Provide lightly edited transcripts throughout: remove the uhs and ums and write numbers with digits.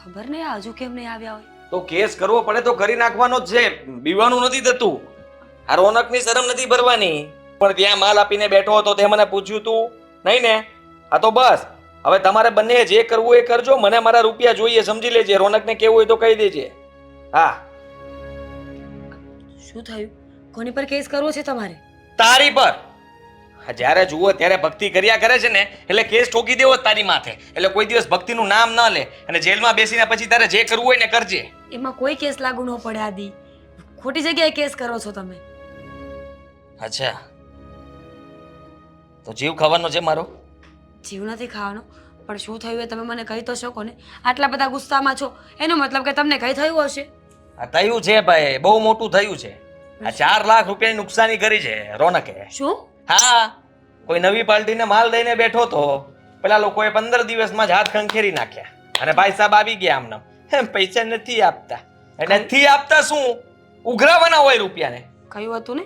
ખબર નહીં આ હજુ કેમ નહીં આવ્યા હોય. તો કેસ કરવો પડે તો કરી નાખવાનો જ છે, બીવાનું નથી થતું. આ રોનકની શરમ નથી ભરવાની. પણ ત્યાં માલ આપીને બેઠો હતો તે મને પૂછ્યું તું નહીં ને? હા તો બસ, હવે તમારે બંને જે કરવું એ કરજો. મને મારા રૂપિયા જોઈએ, સમજી લેજે. રોનકને કેવું હોય તો કહી દેજે. હા. શું થયું? કોની પર કેસ કરવો છે તમારે? તારી પર. જ્યારે જુઓ ત્યારે ભક્તિ કર્યા કરે છે ને, એટલે કેસ ઠોકી દેવો જ તારી માથે. એટલે કોઈ દિવસ ભક્તિનું નામ ન લે અને જેલમાં બેસીને પછી તારે જે કરવું હોય ને કરજે. એમાં કોઈ કેસ લાગુ ન પડે આદિ. ખોટી જગ્યાએ કેસ કરો છો તમે. અચ્છા, તો જીવ ખાવાનો છે મારો? જીવ નથી ખાવાનો, પણ શું થયું એ તમે મને કહી તો શકો ને. આટલા બધા ગુસ્સામાં છો એનો મતલબ કે તમને કઈ થયું હશે. આ થયું છે ભાઈ, બહુ મોટું થયું છે. આ 4 લાખ રૂપિયાની નુકસાની કરી છે રોનકે. શું? હા, કોઈ નવી પાર્ટીને માલ દઈને બેઠો તો પેલા લોકોએ 15 દિવસમાં જ હાથ ખંખેરી નાખ્યા અને ભાઈ સાહેબ આવી ગયા આમને. પૈસા નથી આપતા. નથી આપતા શું? ઉઘરાવાના હોય રૂપિયાને. કહ્યું હતું ને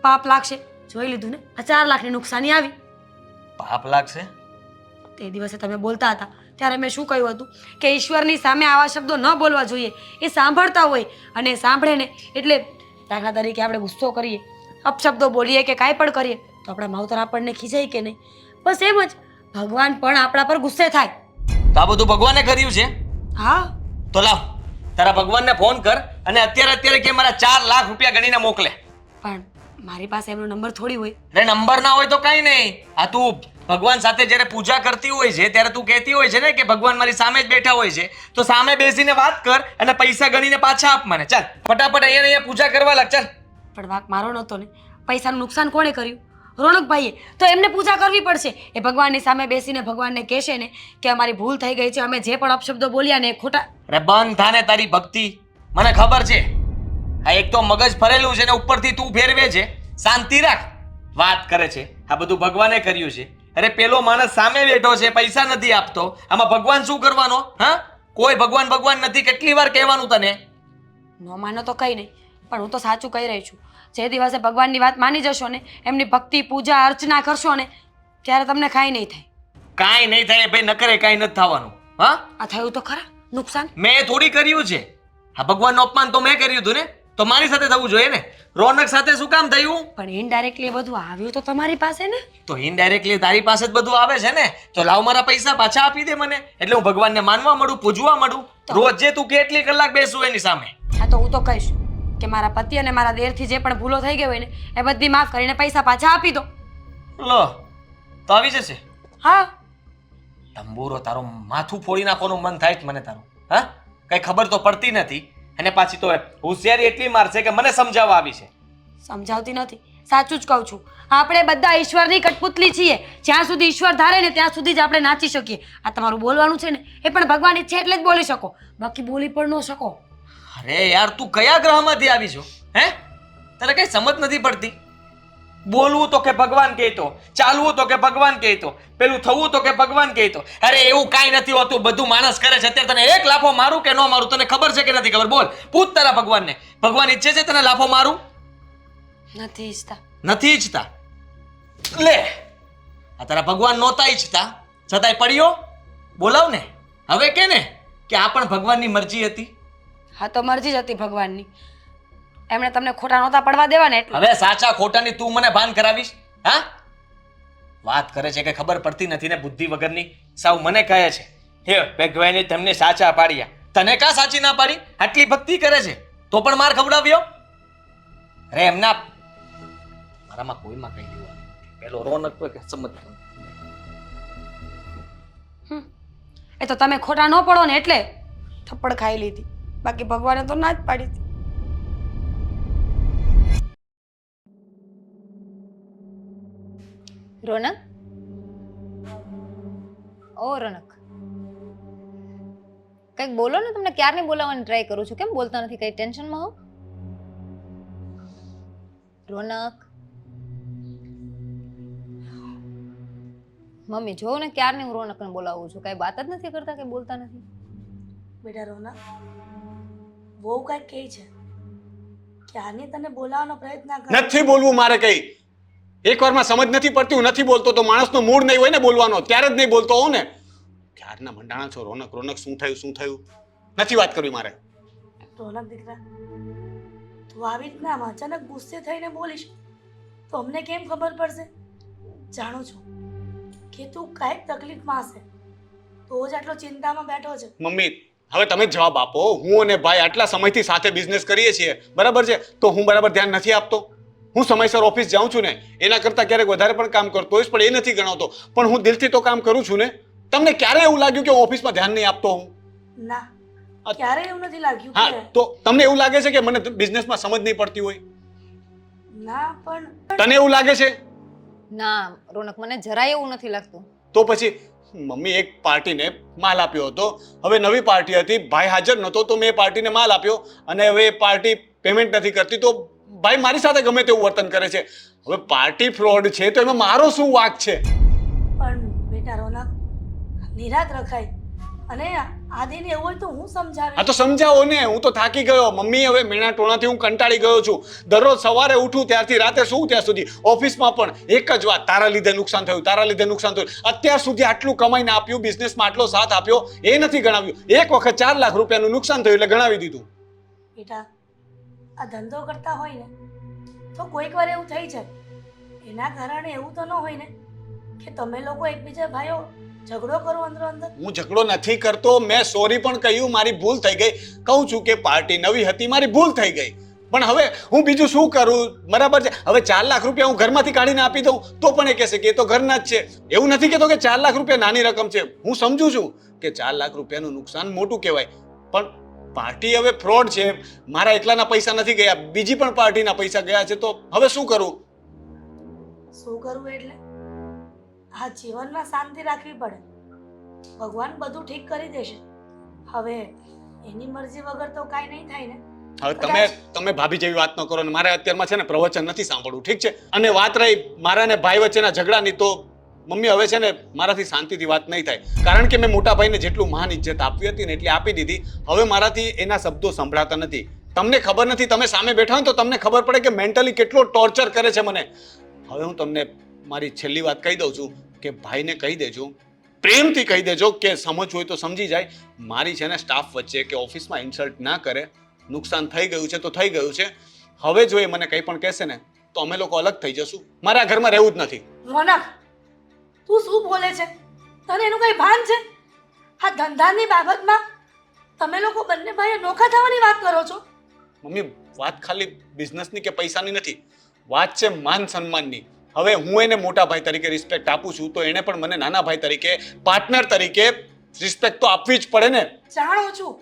પાપ લાગશે. જોઈ લીધું ને, આ 4 લાખની નુકસાની આવી. પાપ લાગશે? તે દિવસે તમે બોલતા હતા ત્યારે મેં શું કહ્યું હતું કે ઈશ્વરની સામે આવા શબ્દો ન બોલવા જોઈએ. એ સાંભળતા હોય અને સાંભળે ને એટલે દાખલા તરીકે આપણે ગુસ્સો કરીએ, અપશબ્દો બોલીએ કે કાંઈ પણ કરીએ તો આપણા માવતર આપણને ખીજાય કે નહીં? બસ એમ જ ભગવાન પણ આપણા પર ગુસ્સે થાય. તો આ બધું ભગવાને કર્યું છે? હા. તો લાવ તારા ભગવાનને ફોન કર અને અત્યારે કે મારા 4 લાખ રૂપિયા ગણીને મોકલે. પણ મારી પાસે એમનો નંબર થોડી હોય. અરે નંબર ના હોય તો કઈ નહીં. આ તું ભગવાન સાથે જ્યારે પૂજા કરતી હોય છે ત્યારે તું કહેતી હોય છે ને કે ભગવાન મારી સામે જ બેઠા હોય છે, તો સામે બેસીને વાત કર અને પૈસા ગણીને પાછા આપ મને. ચાલ ફટાફટ અહીંયા પૂજા કરવા લાગ. ચાલ. પણ વાંક મારો નહોતો ને. પૈસાનું નુકસાન કોણે કર્યું? રોનકભાઈએ. તો એમને પૂજા કરવી પડશે. એ ભગવાનની સામે બેસીને ભગવાનને કહેશે ને કે અમારી ભૂલ થઈ ગઈ છે, અમે જે પણ અપશબ્દો બોલ્યા ને એ ખોટા. અરે બંધ થાને તારી ભક્તિ. મને ખબર છે આ એક તો મગજ ફરેલું છે ને ઉપરથી તું ફેરવે છે. શાંતિ રાખ. વાત કરે છે આ બધું ભગવાને કર્યું છે. અરે પેલો માણસ સામે બેઠો છે, પૈસા નથી આપતો. આમાં ભગવાન શું કરવાનો? હા, કોઈ ભગવાન નથી. કેટલી વાર કહેવાનું તને? ન માનો તો કંઈ નહીં, પણ હું તો સાચું કહી રહી છું. જે દિવસે ભગવાનની વાત માની જશો ને, એમની ભક્તિ પૂજા અર્ચના કરશો ને, ત્યારે તમને કાંઈ નહીં થાય. કાંઈ નહીં થાય ભાઈ, ન કરે કાંઈ નથી થવાનું. હા, આ થયું તો ખરા નુકસાન. મેં થોડી કર્યું છે. આ ભગવાનનું અપમાન તો મેં કર્યું હતું ને, તો મારી સાથે થવું જોઈએ ને. રોનક સાથે શું કામ થયું? પણ ઇનડાયરેક્ટલી બધું આવ્યું તો તમારી પાસે ને. તો ઇનડાયરેક્ટલી તારી પાસે જ બધું આવે છે ને. તો લાવ મારા પૈસા પાછા આપી દે મને, એટલે હું ભગવાનને માનવા મળું, પૂજવા મળું. રોજ જે તું કેટલી કલાક બેસું એની સામે. હા, તો હું તો કહીશ કે મારા પતિ અને મારા દેરથી જે પણ ભૂલો થઈ ગઈ હોય ને એ બધી માફ કરીને પૈસા પાછા આપી દો. લો, તો આવી જશે. હા. તંબુરો તારો માથું ફોડી નાખવાનું મન થાય છે મને તારું. હા, કઈ ખબર તો પડતી નથી અને પાછી તો હોશિયારી એટલી મારશે કે મને સમજાવવા આવી છે. સમજાવતી નથી, સાચું જ કહું છું. આપણે બધા ઈશ્વરની કઠપુતલી છીએ. જ્યાં સુધી ઈશ્વર ધારે ને ત્યાં સુધી જ આપણે નાચી શકીએ. આ તમારું બોલવાનું છે ને એ પણ ભગવાન ઈચ્છે એટલે જ બોલી શકો, બાકી બોલી પણ ન શકો. અરે યાર, તું કયા ગ્રહમાંથી આવી છો? હે, તને કઈ સમજ નથી પડતી? બોલવું તો કે ભગવાન કહેતો, ચાલવું તો કે ભગવાન કહેતો, પેલું થવું તો કે ભગવાન કહેતો. અરે એવું કાંઈ નથી હોતું, બધું માણસ કરે છે. અત્યારે તને એક લાફો મારું કે ન મારું તને ખબર છે કે નથી ખબર? બોલ, પૂછ તારા ભગવાનને. ભગવાન ઈચ્છે છે તને લાફો મારું? નથી ઈચ્છતા. નથી ઈચ્છતા? લે, આ તારા ભગવાન નહોતા ઈચ્છતા છતાંય પડ્યો. બોલાવ ને હવે, કે ને કે આ પણ ભગવાનની મરજી હતી. હા, તો મરજી જ હતી ભગવાનની. એમણે તમને ખોટા નહોતા પડવા દેવા ને એટલે. હવે સાચા ખોટાની તું મને ભાન કરાવીશ? હા, વાત કરે છે કે ખબર પડતી નથી ને બુદ્ધિ વગરની. સાવ મને કહે છે હે ભગવાને તમને સાચા પાડ્યા. તને કા સાચી ના પાડી? આટલી ભક્તિ કરે છે તો પણ માર ખવડાવ્યો? અરે એમના મારામાં કોઈમાં કઈ દેવાનું. પેલો રોનક તો કે સમજતો. એ તો તમે ખોટા ન પડો ને એટલે થપ્પડ ખાઈ લીધી, બાકી ભગવાને તો ના જ પાડી હતી. રોનક, ઓ રોનક, કંઈક બોલો ને. તમને ક્યારની બોલાવવાની ટ્રાય કરું છું, કેમ બોલતા નથી? કઈ ટેન્શનમાં હો? રોનક, મમ્મી જો ને ક્યારની હું રોનકને બોલાવું છું, કઈ વાત જ નથી કરતા, કઈ બોલતા નથી. બેટા રોનક, બહુ કાંઈક કહે છે. ક્યારની તને બોલાવવાનો પ્રયત્ન કર. નથી બોલવું મારે કઈ. એકવારમાં સમજ નથી પડતી, હું નથી બોલતો તો માણસનો મૂડ નહીં હોય ને બોલવાનો, ત્યારે જ નહીં બોલતો હોઉં ને. ક્યારના મંડાણા છો રોનક. રોનક શું થયું? નથી વાત કરવી મારે. રોનક દીકરા, તું આવી રીતના અચાનક ગુસ્સે થઈને બોલીશ તો અમને કેમ ખબર પડશે? જાણું છું કે તું કાંઈક તકલીફમાં હશે, તો જ આટલો ચિંતામાં બેઠો છે. મમ્મી હવે તમે જ જવાબ આપો. હું અને ભાઈ આટલા સમયથી સાથે બિઝનેસ કરીએ છીએ, બરાબર છે, તો હું બરાબર ધ્યાન નથી આપતો? હું સમયસર ઓફિસ જાઉં છું ને, એના કરતાં ક્યારેક વધારે પણ કામ કરતો હોઈશ, પણ એ નથી ગણાવતો. પણ હું દિલથી તો કામ કરું છું ને. તમને ક્યારે એવું લાગ્યું કે હું ઓફિસમાં ધ્યાન નહીં આપતો હું? ના, ક્યારેય એવું નથી લાગ્યું હા, કે તો તમને એવું લાગે છે કે મને બિઝનેસમાં સમજ નહીં પડતી હોય? ના, પણ તને એવું લાગે છે? ના રોનક, મને જરાય એવું નથી લાગતું. તો પછી મમ્મી એક પાર્ટીને માલ આપ્યો હતો. હવે નવી પાર્ટી હતી, ભાઈ હાજર નહોતો, તો મેં એ પાર્ટીને માલ આપ્યો અને હવે એ પાર્ટી પેમેન્ટ નથી કરતી, તો ભાઈ મારી સાથે ગમે તેવું વર્તન કરે છે. હવે પાર્ટી ફ્રોડ છે તો એમાં મારો શું વાંક છે? પણ બેટા રોનક, નિરાત રખાય અને આદિને એવું હોય તો હું સમજાવીશ. આ તો સમજાવો ને. હું તો થાકી ગયો મમ્મી. હવે મેણા ટોણાથી હું કંટાળી ગયો છું. દરરોજ સવારે ઉઠું ત્યારથી રાતે શું ત્યાં સુધી ઓફિસમાં પણ એક જ વાત, તારા લીધે નુકસાન થયું, તારા લીધે નુકસાન થયું. અત્યાર સુધી આટલું કમાઈને આપ્યું, બિઝનેસમાં આટલો સાથ આપ્યો, એ નથી ગણાવ્યું. એક વખત 4 લાખ રૂપિયાનું નુકસાન થયું એટલે ગણાવી દીધું. બેટા, આ ધંધો કરતા હોય ને તો કોઈક વાર એવું થઈ જાય. એના કારણે એવું તો ન હોય ને કે તમે લોકો એકબીજા ભાઈઓ ઝઘડો કરો અંદરો અંદર. હું ઝઘડો નથી કરતો. મેં સોરી પણ કહ્યું, મારી ભૂલ થઈ ગઈ. કહું છું કે પાર્ટી નવી હતી, મારી ભૂલ થઈ ગઈ. પણ હવે હું બીજું શું કરું? બરાબર છે, હવે 4 લાખ રૂપિયા હું ઘરમાંથી કાઢીને આપી દઉં તો પણ એ કહેશે કે એ તો ઘરના જ છે. એવું નથી કહેતો કે 4 લાખ રૂપિયા નાની રકમ છે. હું સમજુ છું કે 4 લાખ રૂપિયાનું નુકસાન મોટું કહેવાય, પણ પાર્ટી હવે ફ્રોડ છે. મારા એકલાના પૈસા નથી ગયા, બીજી પણ પાર્ટીના પૈસા ગયા છે, તો હવે શું કરું? શું કરવું એટલે આ જીવનમાં શાંતિ રાખવી પડે. ભગવાન બધું ઠીક કરી દેશે. હવે એની મરજી વગર તો કાંઈ નહીં થાય ને. હવે તમે ભાભી જેવી વાત ન કરો ને. મારે અત્યારમાં છે ને પ્રવચન નથી સાંભળવું, ઠીક છે? અને વાત રહી મારા ને ભાઈ વચ્ચેના ઝઘડાની, તો મમ્મી હવે છે ને મારાથી શાંતિથી વાત નહીં થાય. કારણ કે મેં મોટા ભાઈને જેટલું મહાન ઇજ્જત આપવી હતી ને એટલી આપી દીધી. હવે મારાથી એના શબ્દો સંભળાતા નથી. તમને ખબર નથી, તમે સામે બેઠા હોય તો તમને ખબર પડે કે મેન્ટલી કેટલો ટોર્ચર કરે છે મને. હવે હું તમને મારી છેલ્લી વાત કહી દઉં છું કે ભાઈને કહી દેજો, પ્રેમથી કહી દેજો કે સમજવું હોય તો સમજી જાય. મારી છે ને સ્ટાફ વચ્ચે કે ઓફિસમાં ઇન્સલ્ટ ના કરે. નુકસાન થઈ ગયું છે તો થઈ ગયું છે. હવે જો એ મને કંઈ પણ કહેશે ને તો અમે લોકો અલગ થઈ જશું. મારે આ ઘરમાં રહેવું જ નથી. રોનક, તું શું બોલે છે? તને એનું કઈ ભાન છે? આ ધંધાની બાબતમાં તમે લોકો બંને ભાઈઓ નોખા થવાની વાત કરો છો. મમ્મી વાત ખાલી બિઝનેસની કે પૈસાની નથી, વાત છે માન સન્માનની. હવે હું એને મોટા ભાઈ તરીકે રિસ્પેક્ટ આપું છું તો એને પણ મને નાના ભાઈ તરીકે, પાર્ટનર તરીકે રિસ્પેક્ટ તો આપવી જ પડે ને. જાણું છું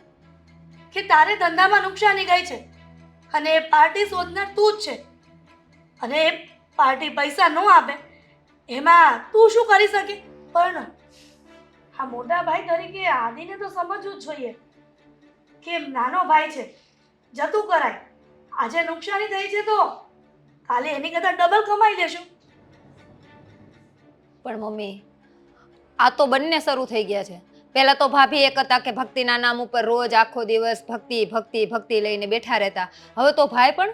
કે તારે ધંધામાં નુકસાની ગઈ છે અને એ પાર્ટી શોધનાર તું જ છે. અને એ પાર્ટી પૈસા ન આપે એમાં તું શું કરી શકે? પણ આ મોટા ભાઈ તરીકે આદિને તો સમજવું જ જોઈએ કે નાનો ભાઈ છે, જતું કરાય. આજે નુકસાની થઈ છે તો કાલે એની કરતાં ડબલ કમાઈ લેશું. પણ મમ્મી, આ તો બંને શરૂ થઈ ગયા છે. પહેલા તો ભાભી એક હતા કે ભક્તિના નામ ઉપર રોજ આખો દિવસ ભક્તિ ભક્તિ ભક્તિ લઈને બેઠા રહેતા. હવે તો ભાઈ પણ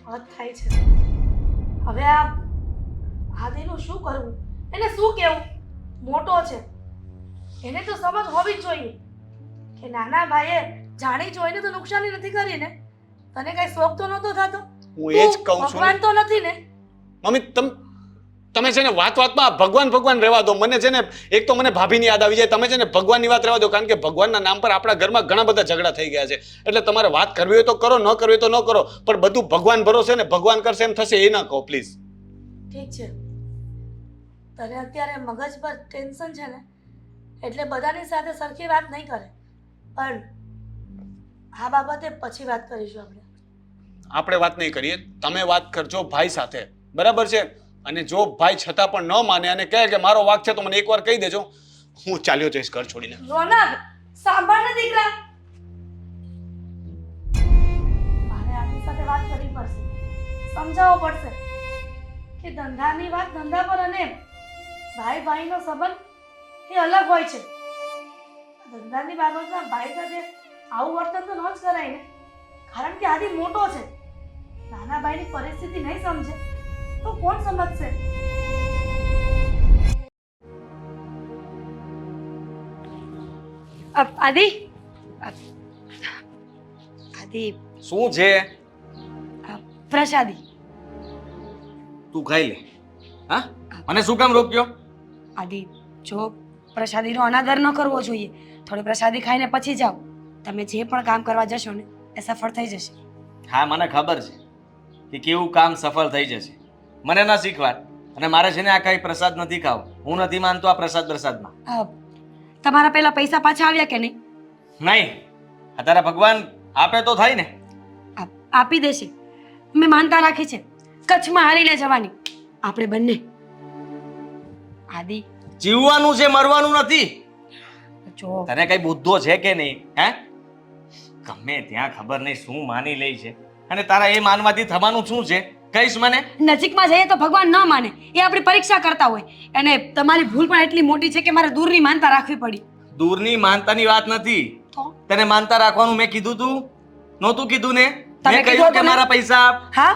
હદ થાય છે. હવે આ આદિનું શું કરવું? એને શું કહેવું? મોટો છે, એને તો સમજ હોવી જ જોઈએ કે નાના ભાઈએ જાણી જોઈને તો નુકસાની નથી કરી ને. તને કઈ શોખ તો નહોતો થતો? હું એ જ કહું છું ભગવાન તો નથી ને? મમ્મી તમે છે ને વાતમાં ભગવાન રહેવા દો. મને છે ને એક તો મને ભાભીની યાદ આવી જાય. તમે છે ને ભગવાનની વાત રહેવા દો, કારણ કે ભગવાનના નામ પર આપણા ઘરમાં ઘણા બધા ઝઘડા થઈ ગયા છે. એટલે તમારે વાત કરવી હોય તો કરો, ન કરવી હોય તો ન કરો, પણ બધું ભગવાન ભરોસે ને ભગવાન કરશે એમ થશે એ ના કહો પ્લીઝ. ઠીક છે, તને અત્યારે મગજ પર ટેન્શન છે ને એટલે બધાની સાથે સરખી વાત નહીં કરે. પણ આ બાબતે પછી વાત કરીશું આપણે. આપણે વાત નહીં કરીએ, તમે વાત કરજો ભાઈ સાથે, બરાબર છે? અને જો ભાઈ છતાં પણ ન માને અને કહે કે મારો વાંક છે તો મને એકવાર કહી દેજો. હું ચાલ્યો જઈશ ઘર છોડીને. રોનક, સાંભળ ને દીકરા, મારે આની સાથે વાત કરવી પડશે, સમજાવવો પડશે કે ધંધાની વાત ધંધા પર અને ભાઈ ભાઈનો સંબંધ એ અલગ હોય છે. ધંધાની બાબતમાં ભાઈ સાથે આવું વર્તન તો ન જ કરાય ને. કારણ કે આદિ મોટો છે, નાના ભાઈની પરિસ્થિતિ નહીં સમજે તો કોણ સમજશે? આદિ આદિ શું છે પ્રસાદી તું ખાઈ લે. હા, મને શું કામ રોક્યો? આદિ જો પ્રસાદીનો અનાદર ન કરવો જોઈએ. થોડી પ્રસાદી ખાઈને પછી જાઓ. તમે જે પણ કામ કરવા જશો ને એ સફળ થઈ જશે. હા, મને ખબર છે કે કેવું કામ સફળ થઈ જશે. મને ના શીખવાડ. અને મારે છે ને આ કઈ પ્રસાદ નથી ખાવો. હું નથી માનતો આ પ્રસાદમાં. તમારા પેલા પૈસા પાછા આવ્યા કે નહીં? નહીં. આ તારા ભગવાન આપે તો થાય ને. આપી દેશે. મેં માનતા રાખી છે કચ્છમાં હારીને જવાની. આપણે બંને. આદિ જીવવાનું છે, મરવાનું નથી. જો તને કઈ બુદ્ધો છે કે નહીં? હે, ગમે ત્યાં ખબર નહીં શું માની લે છે. અને તારા એ માનવાથી થવાનું શું છે? કહીશ મને? નજીકમાં જઈએ તો ભગવાન ન માને. એ આપણી પરીક્ષા કરતા હોય. અને તમારી ભૂલ પણ એટલી મોટી છે કે મારે દૂરની માનતા રાખવી પડી. દૂરની માનતાની વાત નથી. તો તને માનતા રાખવાનું મેં કીધું તું? નહોતું કીધું ને? તમે મેં કીધું કહ્યું કે હતું ને? મારા પૈસા આપ. હા,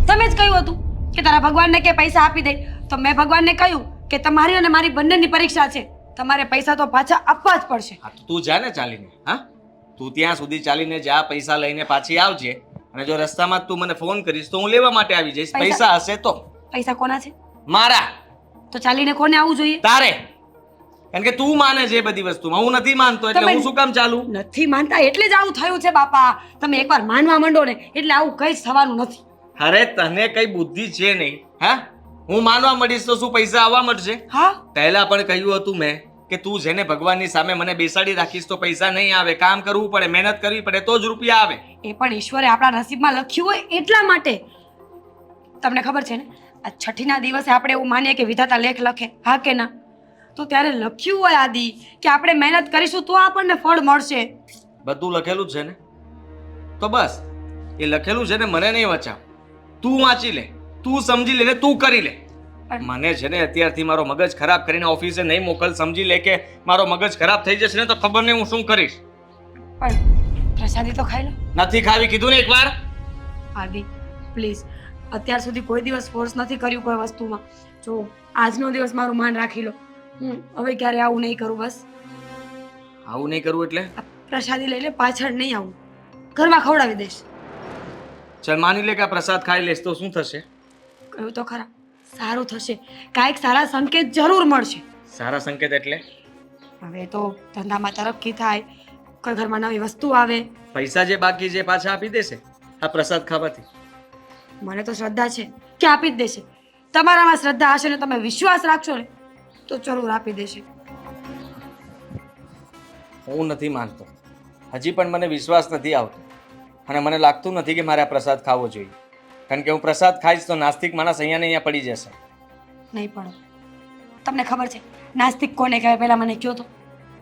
તમે જ કહ્યું હતું કે તારા ભગવાનને કે પૈસા આપી દે. તો મેં ભગવાનને કહ્યું કે તમારી અને મારી બંનેની પરીક્ષા છે. તમારે પૈસા તો પાછા આપવા જ પડશે. હા, તો તું જા ને ચાલીને. હા, તું ત્યાં સુધી ચાલીને જા, પૈસા લઈને પાછી આવજે. અને જો રસ્તામાં તું મને ફોન કરીશ તો હું લેવા માટે આવી જઈશ. પૈસા? પૈસા હશે તો. પૈસા કોના છે? મારા. તો ચાલીને કોને આવવું જોઈએ? તારે. કારણ કે તું માને છે એ બધી વસ્તુમાં, હું નથી માનતો. એટલે તમે- હું શું કામ ચાલુ? નથી માનતા એટલે જ આવું થયું છે બાપા. તમે એકવાર માનવા માંડો ને એટલે આવું કઈ જ થવાનું નથી. અરે તને કઈ બુદ્ધિ છે નહીં. હા, હું માનવા મળીશ તો શું પૈસા આવવા મળશે? હા, પહેલા પણ કહ્યું હતું મેં કે તું જેને ભગવાનની સામે મને બેસાડી રાખીશ તો પૈસા નહીં આવે. કામ કરવું પડે, મહેનત કરવી પડે તો જ રૂપિયા આવે. એ પણ ઈશ્વરે આપણા નસીબમાં લખ્યું હોય એટલા માટે. તમને ખબર છે ને, આ છઠ્ઠીના દિવસે આપણે એવું માનીએ કે વિધાતા લેખ લખે, હા કે ના? તો ત્યારે લખ્યું હોય આદિ કે આપણે મહેનત કરીશું તો આપણને ફળ મળશે. બધું લખેલું જ છે ને. તો બસ એ લખેલું છે ને, મને નહીં વચાવ. તું વાંચી લે, તું સમજી લે ને તું કરી લે. મને છે ને અત્યારથી મારો મગજ ખરાબ કરીને ઓફિસે નહીં મોકલ. સમજી લે કે મારો મગજ ખરાબ થઈ જશે ને તો ખબર નહીં હું શું કરીશ. પણ પ્રસાદી તો ખાઈ લો. નથી ખાવી કીધું ને એકવાર. આદિ પ્લીઝ, અત્યાર સુધી કોઈ દિવસ ફોર્સ નથી કર્યું કોઈ વસ્તુમાં. જો આજનો દિવસ મારું માન રાખી લો. હું હવે ક્યારે આવું નહીં કરું. બસ આવું નહીં કરવું એટલે? આ પ્રસાદી લઈને પાછળ નહીં આવું. ઘરમાં ખવડાવી દઈશ. ચાલ માની લે કે આ પ્રસાદ ખાઈ લેશ તો શું થશે? કહ્યું તો ખરા, સારું થશે. કાંઈક સારા સંકેત જરૂર મળશે. સારા સંકેત એટલે? હવે તો ધંધામાં તરક્કી થાય, કોઈ ઘરમાં નવી વસ્તુ આવે. પૈસા જે બાકી છે એ પાછા આપી દેશે આ પ્રસાદ ખાવાથી. મને તો શ્રદ્ધા છે કે આપી જ દેશે. તમારામાં શ્રદ્ધા હશે ને તમે વિશ્વાસ રાખશો ને તો જરૂર આપી દેશે. હું નથી માનતો. હજી પણ મને વિશ્વાસ નથી આવતો. અને મને લાગતું નથી કે મારે આ પ્રસાદ ખાવો જોઈએ. કારણ કે હું પ્રસાદ ખાઈશ તો નાસ્તિક માણસ અહીંયા ને અહીંયા પડી જશે. નહીં પડો. તમને ખબર છે નાસ્તિક કોને કહેવાય? પહેલા મને કહો તો.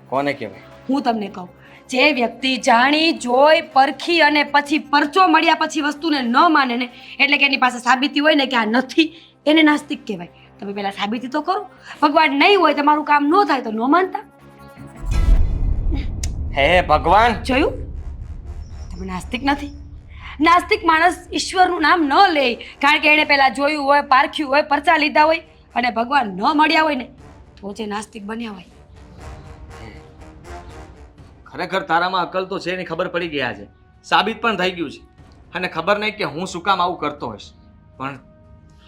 કોને કહેવાય? હું તમને કહું, જે વ્યક્તિ જાણી જોઈ પરખી અને પછી પરચો મળ્યા પછી વસ્તુને ન માને ને, એટલે કે એની પાસે સાબિતી હોય ને કે આ નથી, એને નાસ્તિક કહેવાય. તમે પહેલા સાબિતી તો કરો. ભગવાન નહીં હોય તમારું કામ ન થાય તો ન માનતા. હે ભગવાન! જોયું? તમે નાસ્તિક નથી. નાસ્તિક માણસ ઈશ્વરનું નામ ન લે, કારણ કે એણે પહેલા જોયું હોય, પારખ્યું હોય, પરચા લીધા હોય અને ભગવાન ન મળ્યા હોય ને તો જે નાસ્તિક બન્યા હોય. ખરેખર તારામાં અકલ તો છે એની ખબર પડી ગયા છે. સાબિત પણ થઈ ગયું છે. અને ખબર નહીં કે હું શું કામ આવું કરતો હોઈશ. પણ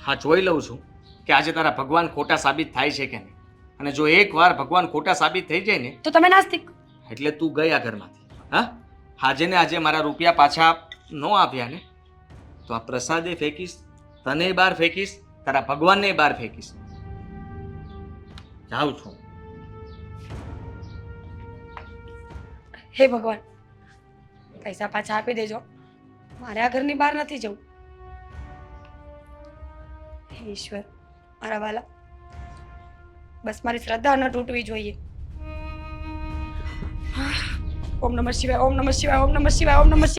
હા, જોઈ લઉં છું કે આજે તારા ભગવાન ખોટા સાબિત થાય છે કે નહીં. અને જો એકવાર ભગવાન ખોટા સાબિત થઈ જાય ને તો તમે નાસ્તિક. એટલે તું ગયા ઘરમાંથી. હા, આજે ને આજે મારા રૂપિયા પાછા ન આપ્યા ને તો આ પ્રસાદે ફેંકીશ, તને બહાર ફેંકીશ, તારા ભગવાનને બહાર ફેંકીશ. જાઉં છું. હે ભગવાન, પૈસા પાછા આપી દેજો. મારે આ ઘરની બહાર નથી જવું. હે ઈશ્વર, મારા વાલા, બસ મારી શ્રદ્ધા ન તૂટવી જોઈએ. ઓમ નમઃ શિવાય, ઓમ નમઃ શિવાય, ઓમ નમઃ શિવાય, ઓમ નમઃ શિવાય.